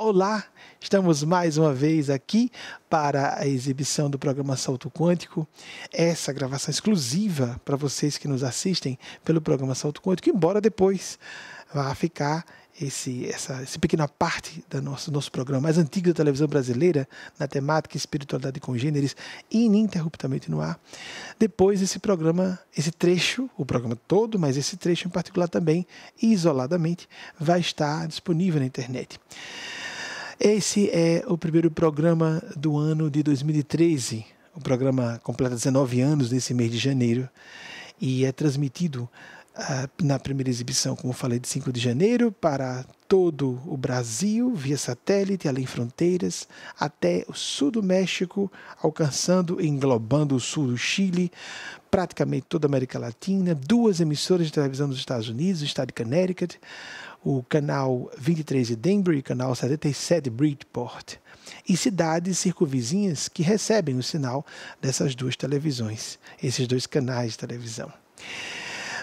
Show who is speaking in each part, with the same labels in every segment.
Speaker 1: Olá, estamos mais uma vez aqui para a exibição do programa Salto Quântico. Essa gravação exclusiva para vocês que nos assistem pelo programa Salto Quântico, embora depois vá ficar essa pequena parte do nosso programa mais antigo da televisão brasileira, na temática espiritualidade congêneres, ininterruptamente no ar. Depois esse programa, esse trecho, o programa todo, mas esse trecho em particular também, isoladamente, vai estar disponível na internet. Esse é o primeiro programa do ano de 2013. O programa completa 19 anos nesse mês de janeiro e é transmitido na primeira exibição, como falei, de 5 de janeiro para todo o Brasil, via satélite, além fronteiras, até o sul do México, alcançando e englobando o sul do Chile, praticamente toda a América Latina, 2 emissoras de televisão dos Estados Unidos, o estado de Connecticut, o canal 23 de Denver e o canal 77 de Bridgeport, e cidades circunvizinhas que recebem o sinal dessas 2 televisões, esses 2 canais de televisão.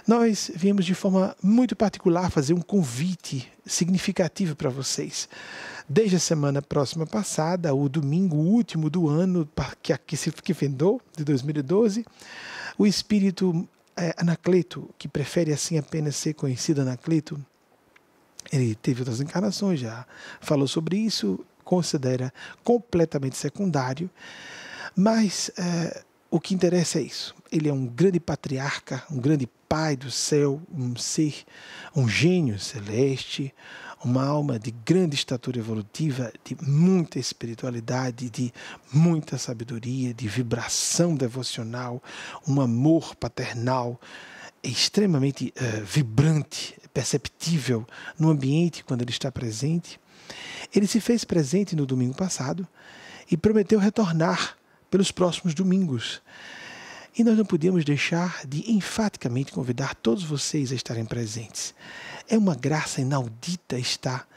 Speaker 1: Nós viemos de forma muito particular fazer um convite significativo para vocês. Desde a semana próxima passada, o domingo último do ano, que findou, de 2012, o espírito Anacleto, que prefere assim apenas ser conhecido Anacleto, ele teve outras encarnações, já falou sobre isso, considera completamente secundário, mas o que interessa é isso. Ele é um grande patriarca, um grande pai do céu, um ser, um gênio celeste, uma alma de grande estatura evolutiva, de muita espiritualidade, de muita sabedoria, de vibração devocional, um amor paternal extremamente vibrante, perceptível no ambiente quando ele está presente. Ele se fez presente no domingo passado e prometeu retornar pelos próximos domingos. E nós não podíamos deixar de enfaticamente convidar todos vocês a estarem presentes. É uma graça inaudita estar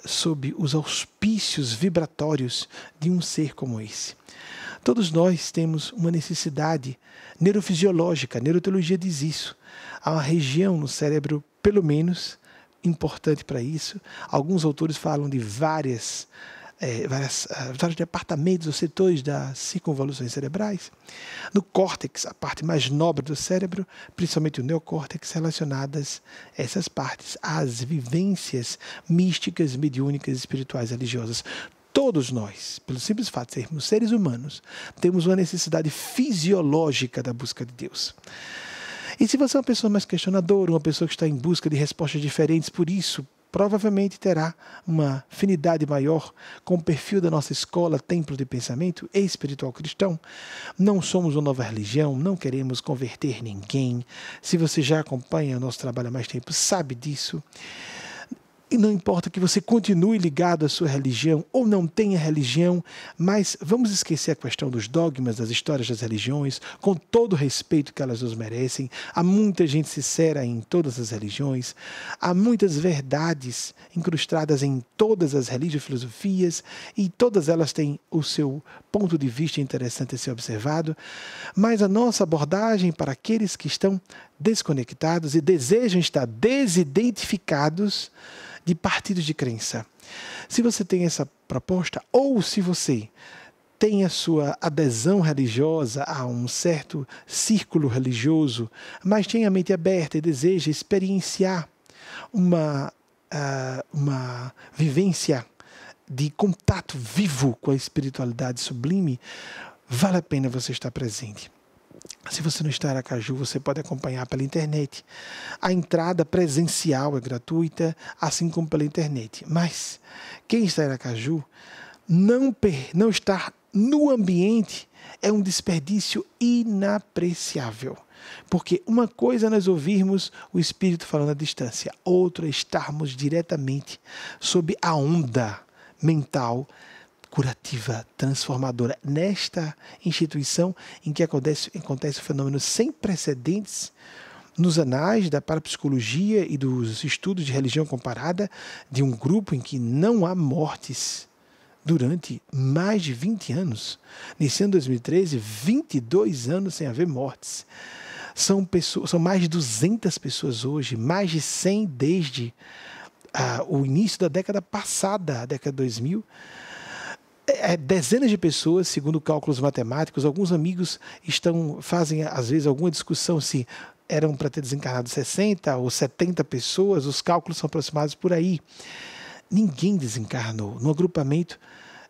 Speaker 1: sob os auspícios vibratórios de um ser como esse. Todos nós temos uma necessidade neurofisiológica, a neuroteologia diz isso. Há uma região no cérebro, pelo menos, importante para isso. Alguns autores falam de vários departamentos ou setores das circunvoluções cerebrais. No córtex, a parte mais nobre do cérebro, principalmente o neocórtex, relacionadas a essas partes, às vivências místicas, mediúnicas, espirituais, religiosas. Todos nós, pelo simples fato de sermos seres humanos, temos uma necessidade fisiológica da busca de Deus. E se você é uma pessoa mais questionadora, uma pessoa que está em busca de respostas diferentes, por isso, provavelmente terá uma afinidade maior com o perfil da nossa escola, Templo de Pensamento Espiritual Cristão. Não somos uma nova religião, não queremos converter ninguém. Se você já acompanha o nosso trabalho há mais tempo, sabe disso. E não importa que você continue ligado à sua religião ou não tenha religião, mas vamos esquecer a questão dos dogmas, das histórias das religiões, com todo o respeito que elas nos merecem. Há muita gente sincera em todas as religiões, há muitas verdades incrustadas em todas as religiões e filosofias, e todas elas têm o seu ponto de vista interessante a ser observado, mas a nossa abordagem para aqueles que estão desconectados e desejam estar desidentificados de partidos de crença. Se você tem essa proposta, ou se você tem a sua adesão religiosa a um certo círculo religioso, mas tem a mente aberta e deseja experienciar uma vivência de contato vivo com a espiritualidade sublime, vale a pena você estar presente. Se você não está em Aracaju, você pode acompanhar pela internet. A entrada presencial é gratuita, assim como pela internet. Mas quem está em Aracaju, não estar no ambiente é um desperdício inapreciável. Porque uma coisa é nós ouvirmos o Espírito falando à distância, outra é estarmos diretamente sob a onda mental curativa, transformadora, nesta instituição em que acontece um fenômeno sem precedentes nos anais da parapsicologia e dos estudos de religião comparada, de um grupo em que não há mortes durante mais de 20 anos. Nesse ano 2013, 22 anos sem haver mortes. São mais de 200 pessoas hoje, mais de 100 desde o início da década passada, a década de 2000, dezenas de pessoas, segundo cálculos matemáticos, alguns amigos fazem às vezes alguma discussão se eram para ter desencarnado 60 ou 70 pessoas, os cálculos são aproximados por aí. Ninguém desencarnou no agrupamento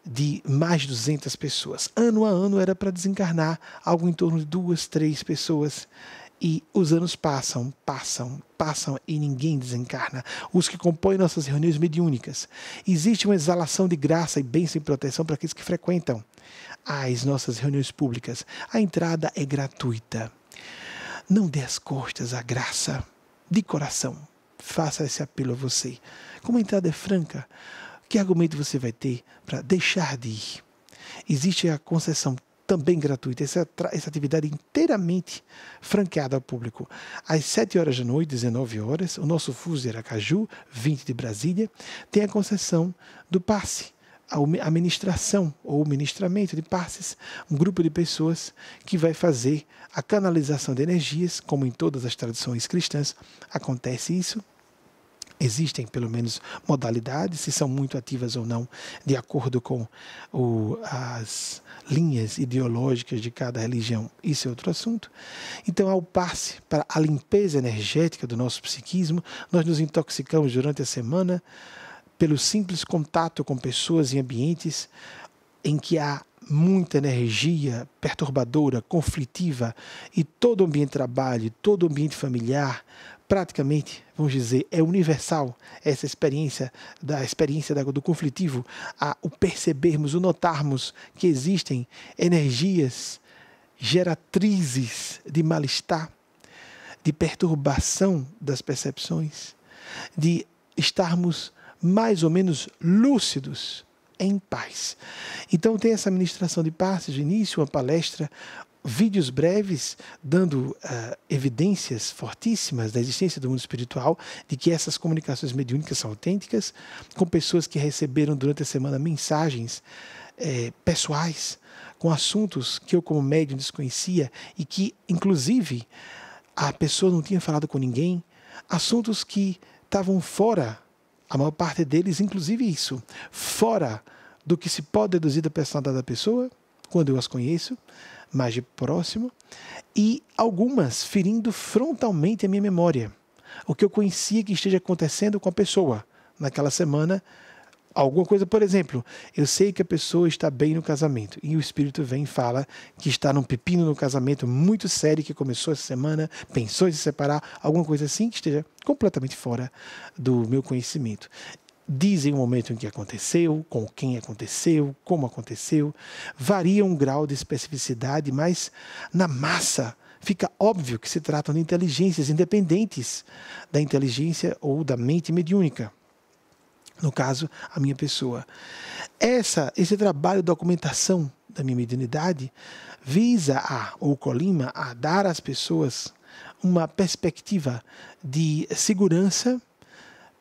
Speaker 1: de mais de 200 pessoas. Ano a ano era para desencarnar algo em torno de 2, 3 pessoas. E os anos passam e ninguém desencarna. Os que compõem nossas reuniões mediúnicas. Existe uma exalação de graça e bênção e proteção para aqueles que frequentam as nossas reuniões públicas. A entrada é gratuita. Não dê as costas à graça. De coração, faça esse apelo a você. Como a entrada é franca, que argumento você vai ter para deixar de ir? Existe a concessão também gratuita, essa atividade inteiramente franqueada ao público. Às 7 horas da noite, 19 horas, o nosso fuso de Aracaju, 20 de Brasília, tem a concessão do passe, a ministração ou ministramento de passes, um grupo de pessoas que vai fazer a canalização de energias, como em todas as tradições cristãs acontece isso. Existem, pelo menos, modalidades, se são muito ativas ou não, de acordo com as linhas ideológicas de cada religião. Isso é outro assunto. Então, ao passe para a limpeza energética do nosso psiquismo, nós nos intoxicamos durante a semana pelo simples contato com pessoas e ambientes em que há muita energia perturbadora, conflitiva, e todo o ambiente de trabalho, todo o ambiente familiar, praticamente, vamos dizer, é universal essa experiência do conflitivo, o percebermos, o notarmos que existem energias geratrizes de mal-estar, de perturbação das percepções, de estarmos mais ou menos lúcidos, em paz. Então tem essa ministração de passes de início, uma palestra, vídeos breves dando evidências fortíssimas da existência do mundo espiritual, de que essas comunicações mediúnicas são autênticas, com pessoas que receberam durante a semana mensagens pessoais, com assuntos que eu como médium desconhecia e que, inclusive, a pessoa não tinha falado com ninguém, assuntos que estavam fora, a maior parte deles, inclusive isso, fora do que se pode deduzir da personalidade da pessoa, quando eu as conheço, mais de próximo, e algumas ferindo frontalmente a minha memória. O que eu conhecia que esteja acontecendo com a pessoa naquela semana, alguma coisa, por exemplo, eu sei que a pessoa está bem no casamento e o espírito vem e fala que está num pepino no casamento muito sério que começou essa semana, pensou em se separar, alguma coisa assim que esteja completamente fora do meu conhecimento. Dizem o momento em que aconteceu, com quem aconteceu, como aconteceu, varia um grau de especificidade, mas na massa fica óbvio que se tratam de inteligências independentes da inteligência ou da mente mediúnica. No caso, a minha pessoa. Esse trabalho de documentação da minha mediunidade visa o Colima a dar às pessoas uma perspectiva de segurança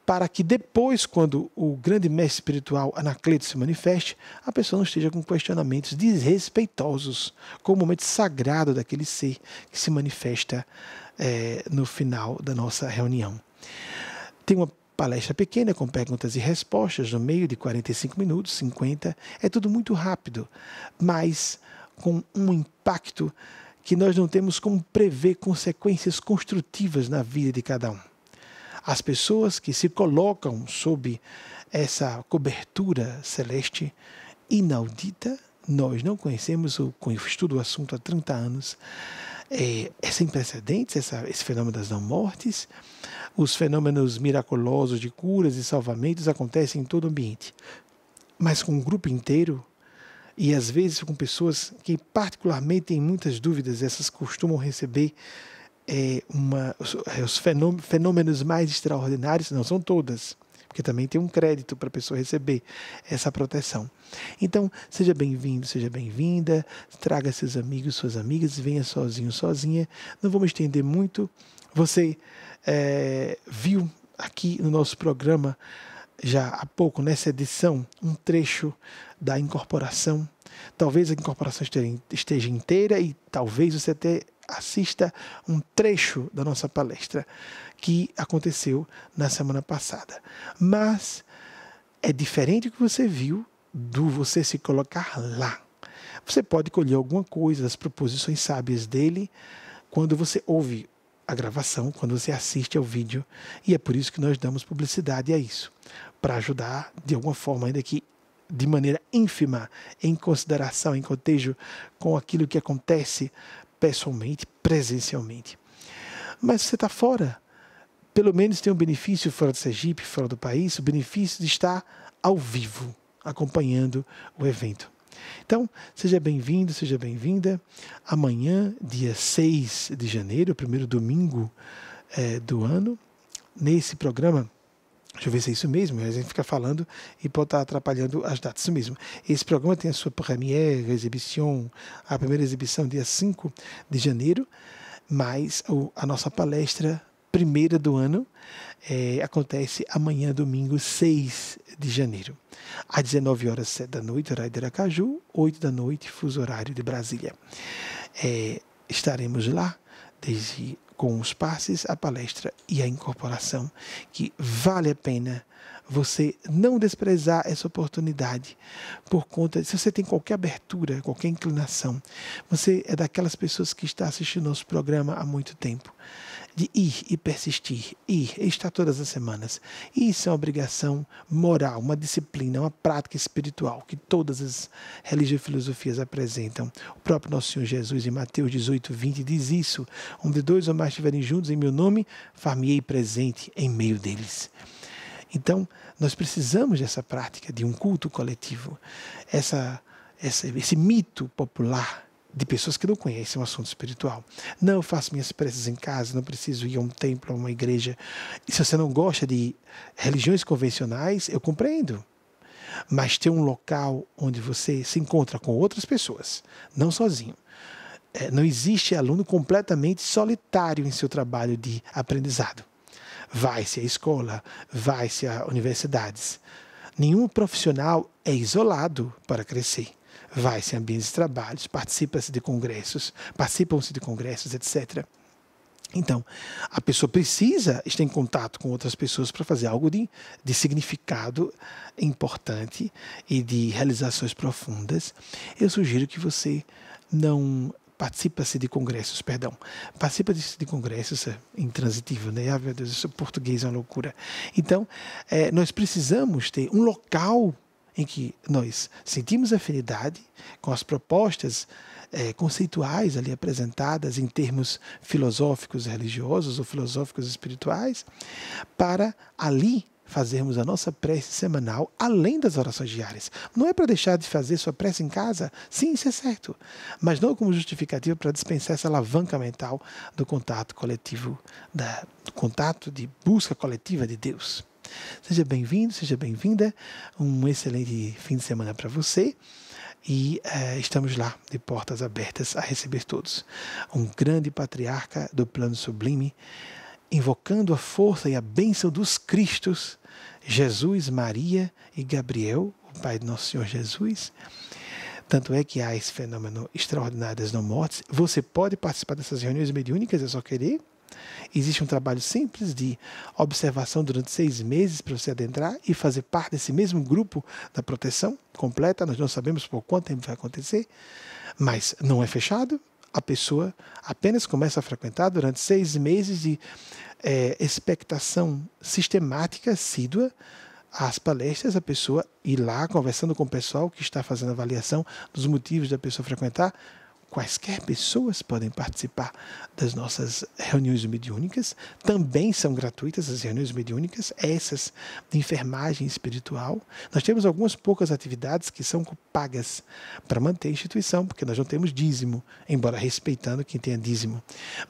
Speaker 1: para que depois, quando o grande mestre espiritual Anacleto se manifeste, a pessoa não esteja com questionamentos desrespeitosos com o momento sagrado daquele ser que se manifesta no final da nossa reunião. Tem uma palestra pequena com perguntas e respostas no meio de 45 minutos, 50. É tudo muito rápido, mas com um impacto que nós não temos como prever consequências construtivas na vida de cada um. As pessoas que se colocam sob essa cobertura celeste inaudita, nós não conhecemos, eu estudo o assunto há 30 anos, é sem precedentes esse fenômeno das não-mortes. Os fenômenos miraculosos de curas e salvamentos acontecem em todo o ambiente, mas com um grupo inteiro, e às vezes com pessoas que particularmente têm muitas dúvidas, essas costumam receber os fenômenos mais extraordinários, não são todas, porque também tem um crédito para a pessoa receber essa proteção. Então, seja bem-vindo, seja bem-vinda, traga seus amigos, suas amigas, venha sozinho, sozinha. Não vamos estender muito. Você viu aqui no nosso programa, já há pouco, nessa edição, um trecho da incorporação. Talvez a incorporação esteja inteira e talvez você até assista um trecho da nossa palestra que aconteceu na semana passada. Mas é diferente do que você viu do você se colocar lá. Você pode colher alguma coisa das proposições sábias dele quando você ouve a gravação, quando você assiste ao vídeo, e é por isso que nós damos publicidade a isso, para ajudar de alguma forma, ainda que de maneira ínfima, em consideração, em cotejo com aquilo que acontece pessoalmente, presencialmente. Mas você está fora, pelo menos tem um benefício fora do Sergipe, fora do país, o benefício de estar ao vivo, acompanhando o evento. Então, seja bem-vindo, seja bem-vinda. Amanhã, dia 6 de janeiro, o primeiro domingo do ano, nesse programa, deixa eu ver se é isso mesmo, a gente fica falando e pode estar atrapalhando as datas. Isso mesmo. Esse programa tem a sua première, exibição, a primeira exibição dia 5 de janeiro, mas a nossa palestra primeira do ano acontece amanhã, domingo, 6 de janeiro. Às 19 horas, 7 da noite, horário de Aracaju, 8 da noite, fuso horário de Brasília. Estaremos lá, desde com os passes, a palestra e a incorporação, que vale a pena você não desprezar essa oportunidade por conta de, se você tem qualquer abertura, qualquer inclinação, você é daquelas pessoas que está assistindo nosso programa há muito tempo, de ir e persistir, estar todas as semanas. Isso é uma obrigação moral, uma disciplina, uma prática espiritual que todas as religiões e filosofias apresentam. O próprio Nosso Senhor Jesus, em Mateus 18:20, diz isso: onde dois ou mais estiverem juntos em meu nome, far-me-ei presente em meio deles. Então, nós precisamos dessa prática de um culto coletivo, esse mito popular de pessoas que não conhecem o assunto espiritual. Não, eu faço minhas preces em casa, não preciso ir a um templo, a uma igreja. E se você não gosta de religiões convencionais, eu compreendo. Mas ter um local onde você se encontra com outras pessoas, não sozinho. Não existe aluno completamente solitário em seu trabalho de aprendizado. Vai-se à escola, vai-se a universidades. Nenhum profissional é isolado para crescer. Vai-se a ambientes de trabalho, participam-se de congressos, etc. Então, a pessoa precisa estar em contato com outras pessoas para fazer algo de significado importante e de realizações profundas. Eu sugiro que você não participa-se de congressos, participa-se de congressos intransitivo, né? Ah, meu Deus, isso português é uma loucura. Então, nós precisamos ter um local em que nós sentimos afinidade com as propostas conceituais ali apresentadas em termos filosóficos religiosos ou filosóficos espirituais, para ali fazermos a nossa prece semanal, além das orações diárias. Não é para deixar de fazer sua prece em casa, sim, isso é certo, mas não como justificativa para dispensar essa alavanca mental do contato coletivo, do contato de busca coletiva de Deus. Seja bem-vindo, seja bem-vinda, um excelente fim de semana para você. E estamos lá, de portas abertas, a receber todos. Um grande patriarca do plano sublime, invocando a força e a bênção dos Cristos, Jesus, Maria e Gabriel, o Pai de Nosso Senhor Jesus. Tanto é que há esse fenômeno extraordinário das não-mortes. Você pode participar dessas reuniões mediúnicas, é só querer. Existe um trabalho simples de observação durante 6 meses para você adentrar e fazer parte desse mesmo grupo da proteção completa. Nós não sabemos por quanto tempo vai acontecer, mas não é fechado. A pessoa apenas começa a frequentar durante 6 meses de expectação sistemática, assídua, às palestras, a pessoa ir lá conversando com o pessoal que está fazendo a avaliação dos motivos da pessoa frequentar. Quaisquer pessoas podem participar das nossas reuniões mediúnicas, também são gratuitas as reuniões mediúnicas, essas de enfermagem espiritual. Nós temos algumas poucas atividades que são pagas para manter a instituição, porque nós não temos dízimo, embora respeitando quem tenha dízimo.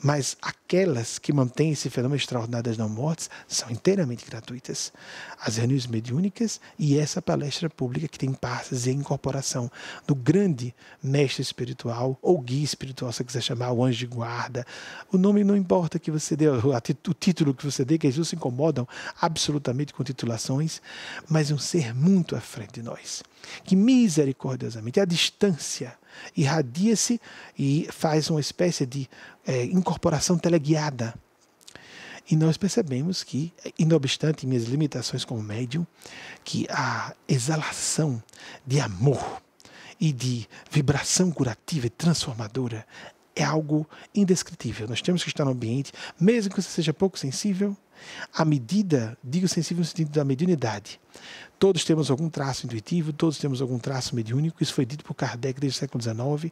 Speaker 1: Mas aquelas que mantêm esse fenômeno extraordinário das não-mortes são inteiramente gratuitas. As reuniões mediúnicas e essa palestra pública que tem passes e a incorporação do grande mestre espiritual ou ou guia espiritual, se você quiser chamar, o anjo de guarda. O nome não importa que você dê, o título que você dê, que eles não se incomodam absolutamente com titulações, mas um ser muito à frente de nós, que misericordiosamente, à distância, irradia-se e faz uma espécie de incorporação teleguiada. E nós percebemos que, não obstante minhas limitações como médium, que a exalação de amor e de vibração curativa e transformadora é algo indescritível. Nós temos que estar no ambiente, mesmo que você seja pouco sensível, à medida, digo sensível no sentido da mediunidade. Todos temos algum traço intuitivo, todos temos algum traço mediúnico, isso foi dito por Kardec desde o século XIX,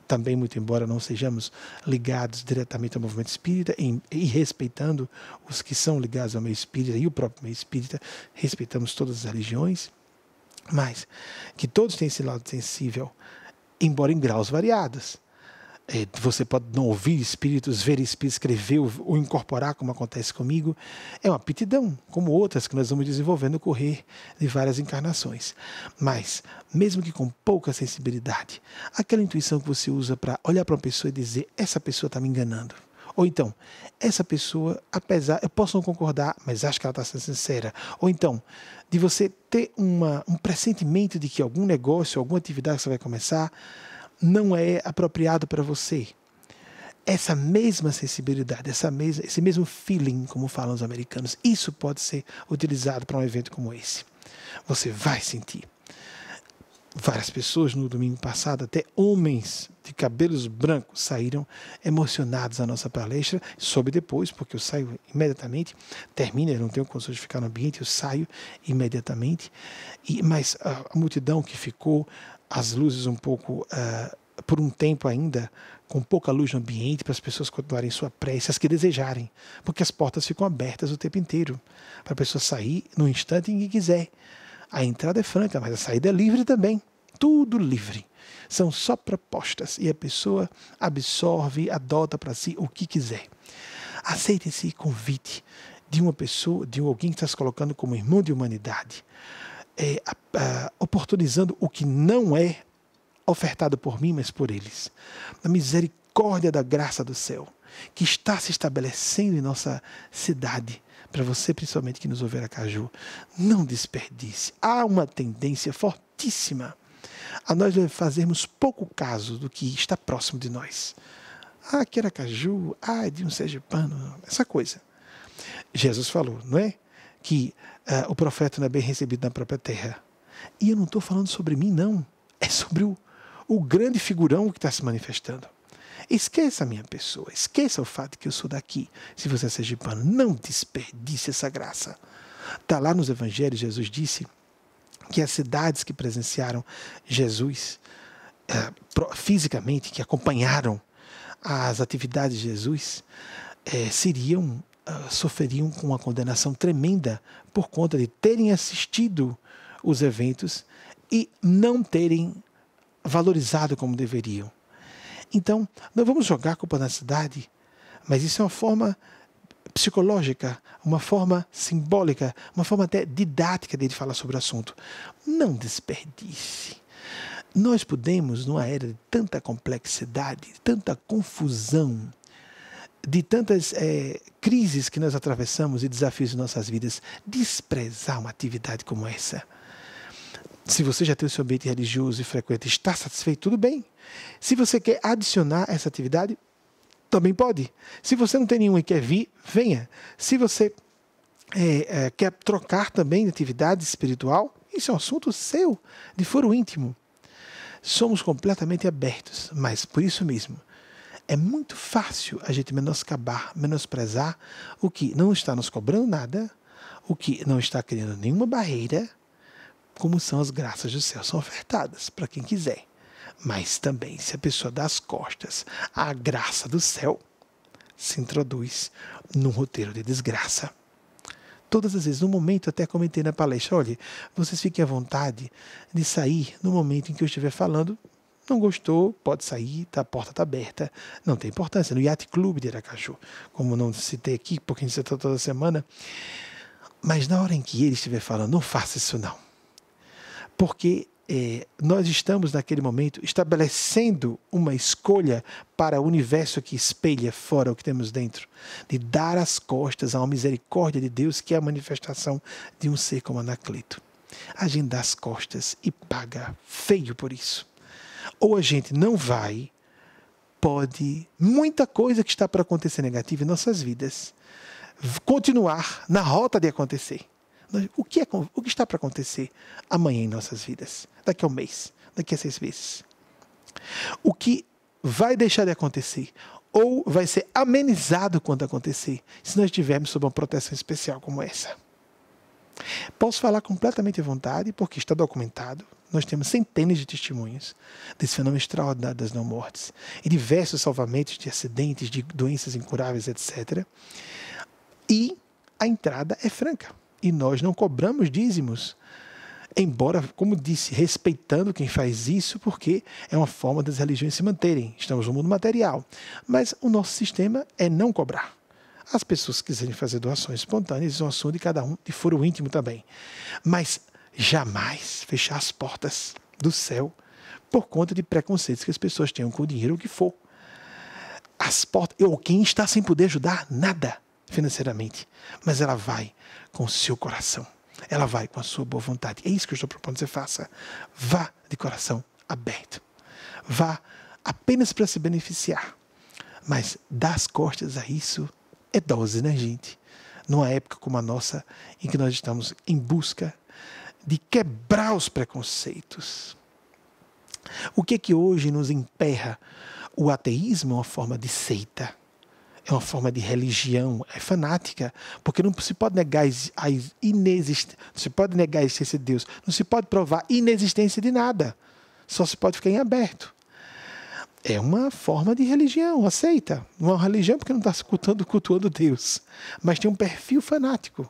Speaker 1: também, muito embora não sejamos ligados diretamente ao movimento espírita e respeitando os que são ligados ao meio espírita e o próprio meio espírita, respeitamos todas as religiões, mas que todos têm esse lado sensível, embora em graus variados. Você pode não ouvir espíritos, ver espíritos, escrever ou incorporar, como acontece comigo. É uma aptidão, como outras que nós vamos desenvolvendo no correr de várias encarnações. Mas, mesmo que com pouca sensibilidade, aquela intuição que você usa para olhar para uma pessoa e dizer, essa pessoa está me enganando. Ou então, essa pessoa, apesar, eu posso não concordar, mas acho que ela está sendo sincera. Ou então, de você ter um pressentimento de que algum negócio, alguma atividade que você vai começar, não é apropriado para você. Essa mesma sensibilidade, esse mesmo feeling, como falam os americanos, isso pode ser utilizado para um evento como esse. Você vai sentir. Várias pessoas no domingo passado, até homens de cabelos brancos, saíram emocionados da nossa palestra. Soube depois, porque eu saio imediatamente, termina, eu não tenho condições de ficar no ambiente, eu saio imediatamente. Mas a multidão que ficou, as luzes um pouco, por um tempo ainda, com pouca luz no ambiente, para as pessoas continuarem sua prece, as que desejarem, porque as portas ficam abertas o tempo inteiro, para a pessoa sair no instante em que quiser. A entrada é franca, mas a saída é livre também. Tudo livre. São só propostas e a pessoa absorve, adota para si o que quiser. Aceite esse convite de uma pessoa, de alguém que está se colocando como irmão de humanidade, oportunizando o que não é ofertado por mim, mas por eles. A misericórdia da graça do céu, que está se estabelecendo em nossa cidade, para você principalmente que nos ouve Aracaju, não desperdice. Há uma tendência fortíssima a nós fazermos pouco caso do que está próximo de nós. Que Aracaju, de um sergipano, essa coisa. Jesus falou, não é? Que o profeta não é bem recebido na própria terra. E eu não estou falando sobre mim, não. É sobre o grande figurão que está se manifestando. Esqueça a minha pessoa, esqueça o fato de que eu sou daqui. Se você é sergipano, não desperdice essa graça. Está lá nos evangelhos, Jesus disse que as cidades que presenciaram Jesus fisicamente, que acompanharam as atividades de Jesus, sofreriam com uma condenação tremenda por conta de terem assistido os eventos e não terem valorizado como deveriam. Então, não vamos jogar a culpa na cidade, mas isso é uma forma psicológica, uma forma simbólica, uma forma até didática de falar sobre o assunto. Não desperdice. Nós podemos, numa era de tanta complexidade, de tanta confusão, de tantas crises que nós atravessamos e desafios de nossas vidas, desprezar uma atividade como essa. Se você já tem o seu ambiente religioso e frequenta e está satisfeito, tudo bem. Se você quer adicionar essa atividade, também pode. Se você não tem nenhuma e quer vir, venha. Se você quer trocar também de atividade espiritual, isso é um assunto seu, de foro íntimo. Somos completamente abertos, mas por isso mesmo, é muito fácil a gente menosprezar o que não está nos cobrando nada, o que não está criando nenhuma barreira, como são as graças do céu, são ofertadas para quem quiser. Mas também, se a pessoa dá as costas à graça do céu, se introduz num roteiro de desgraça. Todas as vezes, no momento, até comentei na palestra, olha, vocês fiquem à vontade de sair no momento em que eu estiver falando. Não gostou, pode sair, a porta está aberta, não tem importância. No Yacht Club de Aracaju, como não citei aqui, porque a gente cita toda semana, mas na hora em que ele estiver falando, não faça isso não. Porque nós estamos naquele momento estabelecendo uma escolha para o universo que espelha fora o que temos dentro, de dar as costas a uma misericórdia de Deus, que é a manifestação de um ser como Anacleto. A gente dá as costas e paga feio por isso. Ou a gente não vai, pode muita coisa que está para acontecer negativa em nossas vidas continuar na rota de acontecer. O que está para acontecer amanhã em nossas vidas? Daqui a um mês, daqui a 6 meses. O que vai deixar de acontecer ou vai ser amenizado quando acontecer, se nós estivermos sob uma proteção especial como essa. Posso falar completamente à vontade, porque está documentado. Nós temos centenas de testemunhos desse fenômeno extraordinário das não-mortes e diversos salvamentos de acidentes, de doenças incuráveis, etc. E a entrada é franca. E nós não cobramos dízimos, embora, como disse, respeitando quem faz isso, porque é uma forma das religiões se manterem. Estamos no mundo material. Mas o nosso sistema é não cobrar. As pessoas que quiserem fazer doações espontâneas, isso é um assunto de cada um, de foro íntimo também. Mas jamais fechar as portas do céu por conta de preconceitos que as pessoas tenham com o dinheiro, o que for. As portas, ou quem está sem poder ajudar, nada financeiramente, mas ela vai com o seu coração, ela vai com a sua boa vontade. É isso que eu estou propondo que você faça. Vá de coração aberto, vá apenas para se beneficiar, mas dar as costas a isso é dose, né, gente? Numa época como a nossa, em que nós estamos em busca de quebrar os preconceitos. O que é que hoje nos emperra? O ateísmo é uma forma de seita. É uma forma de religião, é fanática, porque não se pode negar a inexistência, não se pode negar a existência de Deus, não se pode provar a inexistência de nada, só se pode ficar em aberto. É uma forma de religião, aceita. Não é uma religião porque não está cultuando Deus, mas tem um perfil fanático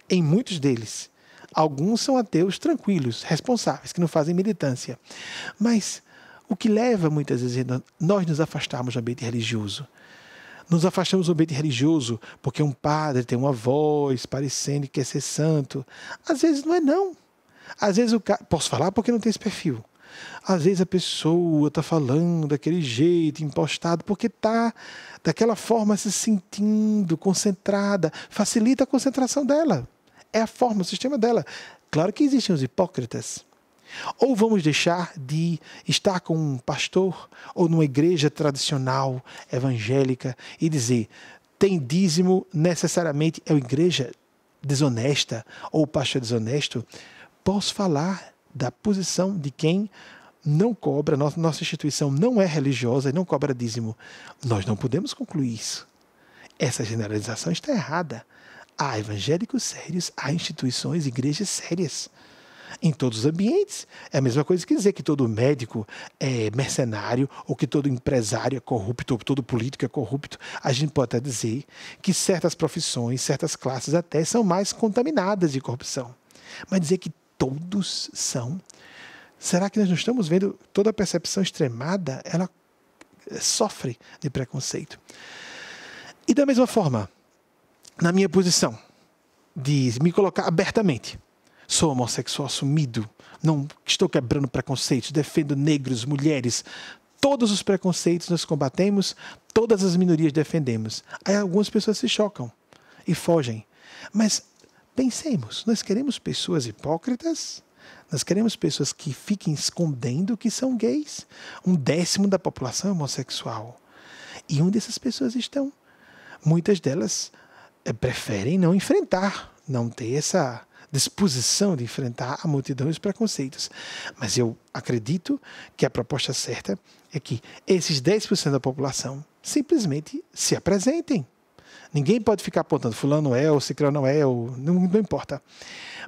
Speaker 1: em muitos deles. Alguns são ateus tranquilos, responsáveis, que não fazem militância. Mas o que leva muitas vezes nós nos afastarmos do ambiente religioso. Nos afastamos do ambiente religioso porque um padre tem uma voz parecendo que quer ser santo. Às vezes não é não. Às vezes o cara... Posso falar porque não tem esse perfil. Às vezes a pessoa está falando daquele jeito, impostado, porque está daquela forma se sentindo concentrada. Facilita a concentração dela. É a forma, o sistema dela. Claro que existem os hipócritas. Ou vamos deixar de estar com um pastor ou numa igreja tradicional evangélica e dizer, tem dízimo, necessariamente é uma igreja desonesta ou o pastor desonesto? Posso falar da posição de quem não cobra, nossa instituição não é religiosa e não cobra dízimo. Nós não podemos concluir isso. Essa generalização está errada. Há evangélicos sérios, há instituições, igrejas sérias. Em todos os ambientes. É a mesma coisa que dizer que todo médico é mercenário ou que todo empresário é corrupto ou todo político é corrupto. A gente pode até dizer que certas profissões, certas classes até são mais contaminadas de corrupção. Mas dizer que todos são... Será que nós não estamos vendo toda a percepção extremada? Ela sofre de preconceito. E da mesma forma, na minha posição de me colocar abertamente, sou homossexual assumido, não estou quebrando preconceitos, defendo negros, mulheres. Todos os preconceitos nós combatemos, todas as minorias defendemos. Aí algumas pessoas se chocam e fogem. Mas pensemos, nós queremos pessoas hipócritas? Nós queremos pessoas que fiquem escondendo que são gays? 1/10 da população é homossexual. E onde essas pessoas estão? Muitas delas preferem não enfrentar, não ter essa disposição de enfrentar a multidão e os preconceitos. Mas eu acredito que a proposta certa é que esses 10% da população simplesmente se apresentem. Ninguém pode ficar apontando fulano é ou ciclano é, ou não importa.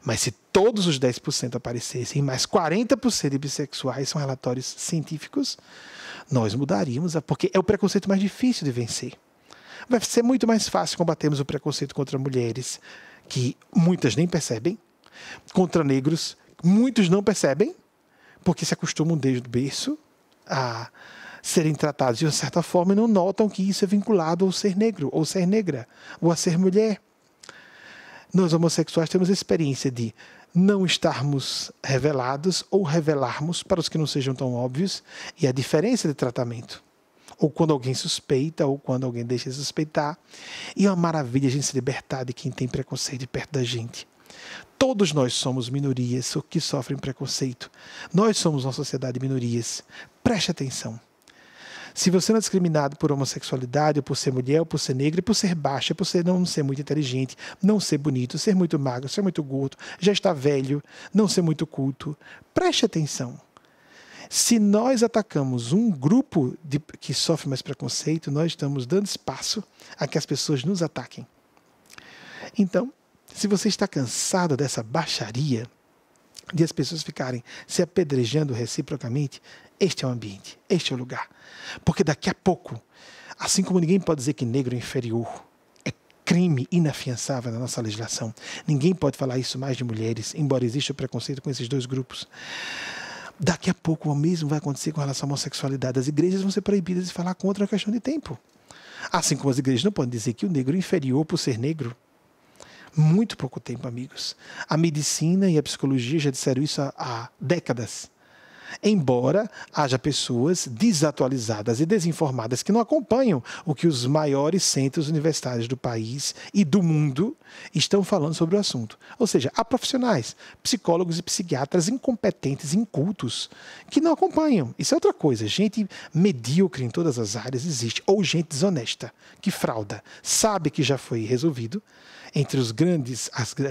Speaker 1: Mas se todos os 10% aparecessem e mais 40% de bissexuais, são relatórios científicos, nós mudaríamos, porque é o preconceito mais difícil de vencer. Vai ser muito mais fácil combatermos o preconceito contra mulheres, que muitas nem percebem, contra negros, muitos não percebem, porque se acostumam desde o berço a serem tratados de uma certa forma e não notam que isso é vinculado ao ser negro, ou ser negra, ou a ser mulher. Nós homossexuais temos a experiência de não estarmos revelados ou revelarmos para os que não sejam tão óbvios, e a diferença de tratamento. Ou quando alguém suspeita, ou quando alguém deixa de suspeitar. E é uma maravilha a gente se libertar de quem tem preconceito perto da gente. Todos nós somos minorias que sofrem preconceito. Nós somos uma sociedade de minorias. Preste atenção. Se você não é discriminado por homossexualidade, ou por ser mulher, ou por ser negra, por ser baixa, por ser não ser muito inteligente, não ser bonito, ser muito magro, ser muito gordo, já estar velho, não ser muito culto, preste atenção. Se nós atacamos um grupo que sofre mais preconceito, nós estamos dando espaço a que as pessoas nos ataquem. Então, se você está cansado dessa baixaria, de as pessoas ficarem se apedrejando reciprocamente, este é o ambiente, este é o lugar. Porque daqui a pouco, assim como ninguém pode dizer que negro é inferior, é crime inafiançável na nossa legislação, ninguém pode falar isso mais de mulheres, embora exista o preconceito com esses dois grupos. Daqui a pouco o mesmo vai acontecer com relação à homossexualidade. As igrejas vão ser proibidas de falar contra a questão de tempo. Assim como as igrejas não podem dizer que o negro é inferior por ser negro. Muito pouco tempo, amigos. A medicina e a psicologia já disseram isso há décadas. Embora haja pessoas desatualizadas e desinformadas que não acompanham o que os maiores centros universitários do país e do mundo estão falando sobre o assunto. Ou seja, há profissionais, psicólogos e psiquiatras incompetentes, incultos, que não acompanham. Isso é outra coisa. Gente medíocre em todas as áreas existe. Ou gente desonesta, que frauda, sabe que já foi resolvido entre os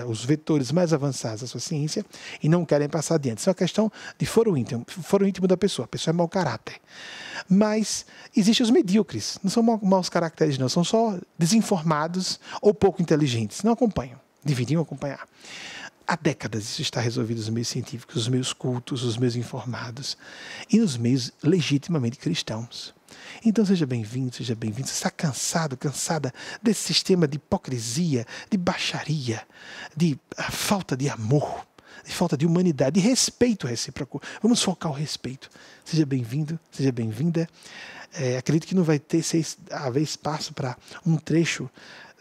Speaker 1: os vetores mais avançados da sua ciência e não querem passar adiante. Isso é uma questão de foro íntimo da pessoa. A pessoa é mau caráter. Mas existem os medíocres. Não são maus caracteres, não. São só desinformados ou pouco inteligentes. Não acompanham. Deveriam acompanhar. Há décadas isso está resolvido nos meios científicos, nos meios cultos, nos meios informados e nos meios legitimamente cristãos. Então seja bem-vindo, seja bem-vindo. Você está cansado, cansada desse sistema de hipocrisia, de baixaria, de falta de amor, de falta de humanidade, de respeito recíproco. Vamos focar o respeito. Seja bem-vindo, seja bem-vinda. Acredito que não vai haver espaço para um trecho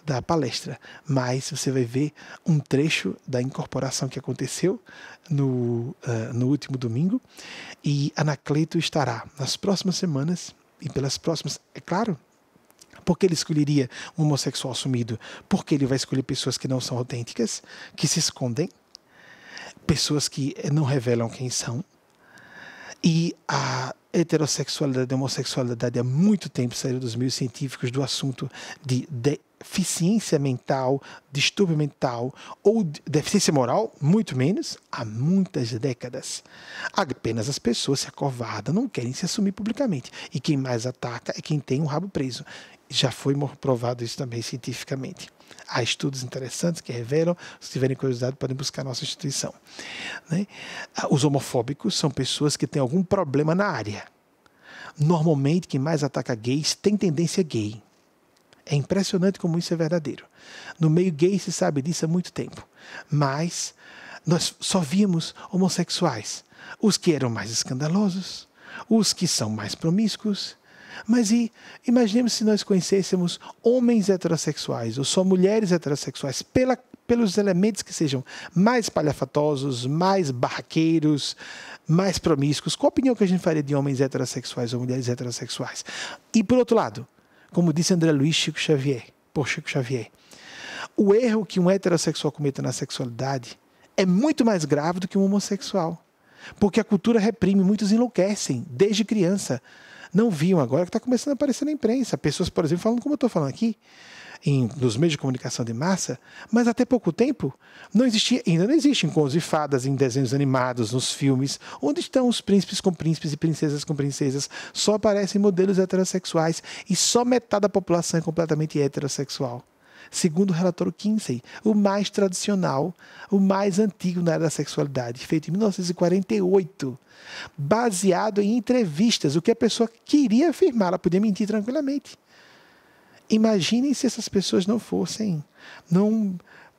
Speaker 1: da palestra, mas você vai ver um trecho da incorporação que aconteceu no último domingo, e Anacleto estará nas próximas semanas e pelas próximas, é claro, porque ele escolheria um homossexual assumido, porque ele vai escolher pessoas que não são autênticas, que se escondem, pessoas que não revelam quem são. E a heterossexualidade e a homossexualidade há muito tempo saíram dos meios científicos do assunto de deficiência mental, distúrbio mental ou deficiência moral, muito menos, há muitas décadas. Apenas as pessoas se acovardam, não querem se assumir publicamente. E quem mais ataca é quem tem um rabo preso. Já foi provado isso também cientificamente. Há estudos interessantes que revelam, se tiverem curiosidade, podem buscar a nossa instituição. Né? Os homofóbicos são pessoas que têm algum problema na área. Normalmente, quem mais ataca gays tem tendência gay. É impressionante como isso é verdadeiro. No meio gay se sabe disso há muito tempo. Mas nós só víamos homossexuais. Os que eram mais escandalosos, os que são mais promíscuos. Mas imaginemos se nós conhecêssemos homens heterossexuais ou só mulheres heterossexuais pelos elementos que sejam mais palhafatosos, mais barraqueiros, mais promíscuos. Qual a opinião que a gente faria de homens heterossexuais ou mulheres heterossexuais? E por outro lado, como disse André Luiz Chico Xavier, o erro que um heterossexual cometa na sexualidade é muito mais grave do que um homossexual. Porque a cultura reprime, muitos enlouquecem desde criança. Não viam agora que está começando a aparecer na imprensa. Pessoas, por exemplo, falando como eu estou falando aqui, nos meios de comunicação de massa, mas até pouco tempo ainda não existem contos e fadas em desenhos animados, nos filmes. Onde estão os príncipes com príncipes e princesas com princesas? Só aparecem modelos heterossexuais e só metade da população é completamente heterossexual. Segundo o relatório Kinsey, o mais tradicional, o mais antigo na área da sexualidade, feito em 1948, baseado em entrevistas, o que a pessoa queria afirmar, ela podia mentir tranquilamente. Imaginem se essas pessoas não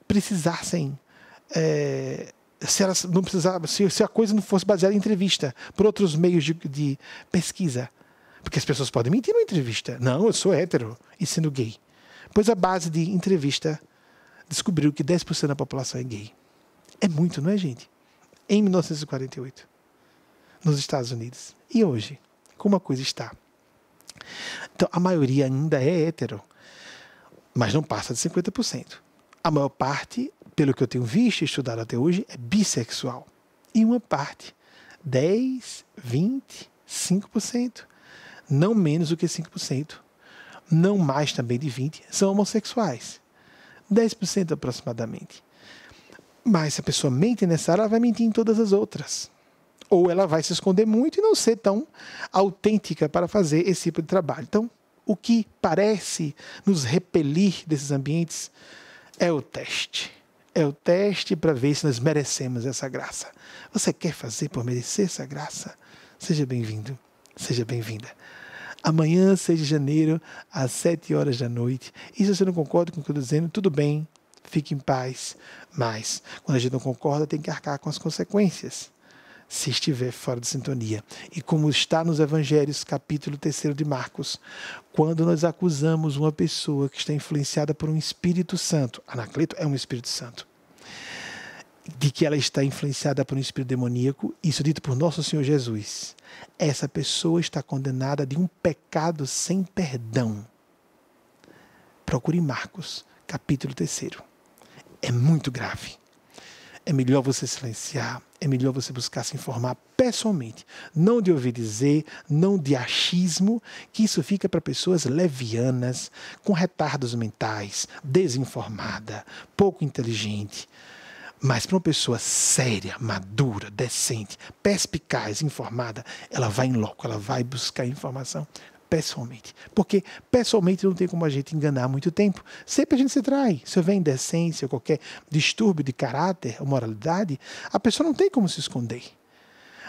Speaker 1: precisassem, se a coisa não fosse baseada em entrevista, por outros meios de pesquisa. Porque as pessoas podem mentir numa entrevista. Não, eu sou hétero e sendo gay. Pois a base de entrevista descobriu que 10% da população é gay. É muito, não é, gente? Em 1948, nos Estados Unidos. E hoje, como a coisa está? Então, a maioria ainda é hétero, mas não passa de 50%. A maior parte, pelo que eu tenho visto e estudado até hoje, é bissexual. E uma parte, 10, 20, 5%, não menos do que 5%, não mais também de 20%, são homossexuais. 10% aproximadamente. Mas se a pessoa mente nessa área, ela vai mentir em todas as outras. Ou ela vai se esconder muito e não ser tão autêntica para fazer esse tipo de trabalho. Então, o que parece nos repelir desses ambientes é o teste. É o teste para ver se nós merecemos essa graça. Você quer fazer por merecer essa graça? Seja bem-vindo, seja bem-vinda. Amanhã, 6 de janeiro, às 7 horas da noite. E se você não concorda com o que eu estou dizendo, tudo bem, fique em paz. Mas, quando a gente não concorda, tem que arcar com as consequências, se estiver fora de sintonia. E como está nos Evangelhos, capítulo 3 de Marcos, quando nós acusamos uma pessoa que está influenciada por um Espírito Santo, Anacleto é um Espírito Santo, de que ela está influenciada por um espírito demoníaco, isso dito por nosso Senhor Jesus, essa pessoa está condenada de um pecado sem perdão. Procure Marcos, capítulo 3. É muito grave. É melhor você silenciar, é melhor você buscar se informar pessoalmente, não de ouvir dizer, não de achismo, que isso fica para pessoas levianas, com retardos mentais, desinformada, pouco inteligente. Mas para uma pessoa séria, madura, decente, perspicaz, informada, ela vai em loco, ela vai buscar informação pessoalmente. Porque pessoalmente não tem como a gente enganar muito tempo. Sempre a gente se trai. Se houver indecência ou qualquer distúrbio de caráter ou moralidade, a pessoa não tem como se esconder.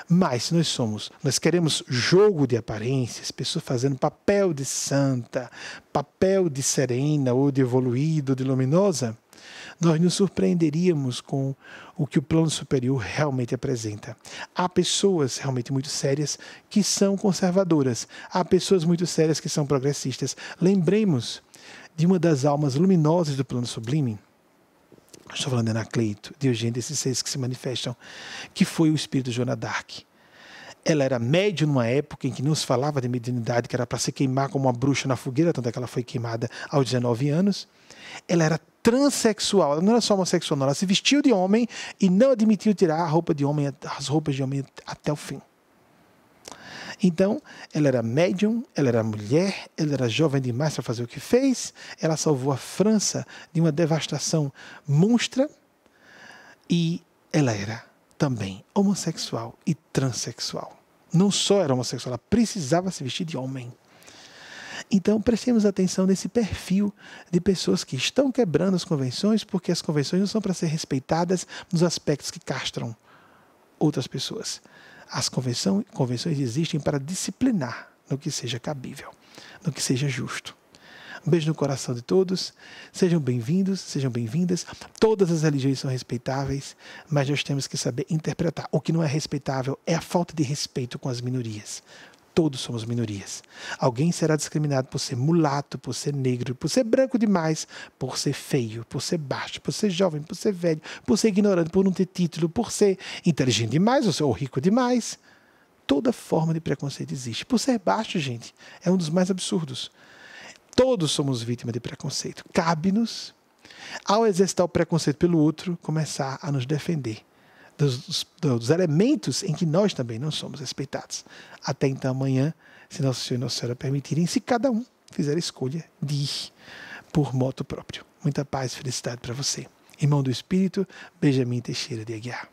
Speaker 1: Mas se nós queremos jogo de aparências, pessoas fazendo papel de santa, papel de serena ou de evoluída ou de luminosa, nós nos surpreenderíamos com o que o plano superior realmente apresenta. Há pessoas realmente muito sérias que são conservadoras. Há pessoas muito sérias que são progressistas. Lembremos de uma das almas luminosas do plano sublime. Estou falando de Anacleto, de Eugênio, desses seis que se manifestam, que foi o espírito de Joana d'Arc. Ela era médium numa época em que não se falava de mediunidade, que era para se queimar como uma bruxa na fogueira, tanto é que ela foi queimada aos 19 anos. Ela era transexual, ela não era só homossexual, não, ela se vestiu de homem e não admitiu tirar a roupa de homem, as roupas de homem até o fim. Então, ela era médium, ela era mulher, ela era jovem demais para fazer o que fez, ela salvou a França de uma devastação monstra e ela era também homossexual e transexual. Não só era homossexual, ela precisava se vestir de homem. Então, prestemos atenção nesse perfil de pessoas que estão quebrando as convenções, porque as convenções não são para ser respeitadas nos aspectos que castram outras pessoas. As convenções existem para disciplinar no que seja cabível, no que seja justo. Um beijo no coração de todos. Sejam bem-vindos, sejam bem-vindas. Todas as religiões são respeitáveis, mas nós temos que saber interpretar. O que não é respeitável é a falta de respeito com as minorias. Todos somos minorias. Alguém será discriminado por ser mulato, por ser negro, por ser branco demais, por ser feio, por ser baixo, por ser jovem, por ser velho, por ser ignorante, por não ter título, por ser inteligente demais ou rico demais. Toda forma de preconceito existe. Por ser baixo, gente, é um dos mais absurdos. Todos somos vítimas de preconceito. Cabe-nos, ao exercitar o preconceito pelo outro, começar a nos defender dos elementos em que nós também não somos respeitados. Até então, amanhã, se Nosso Senhor e Nossa Senhora permitirem, se cada um fizer a escolha de ir por moto próprio. Muita paz e felicidade para você. Irmão do Espírito, Benjamin Teixeira de Aguiar.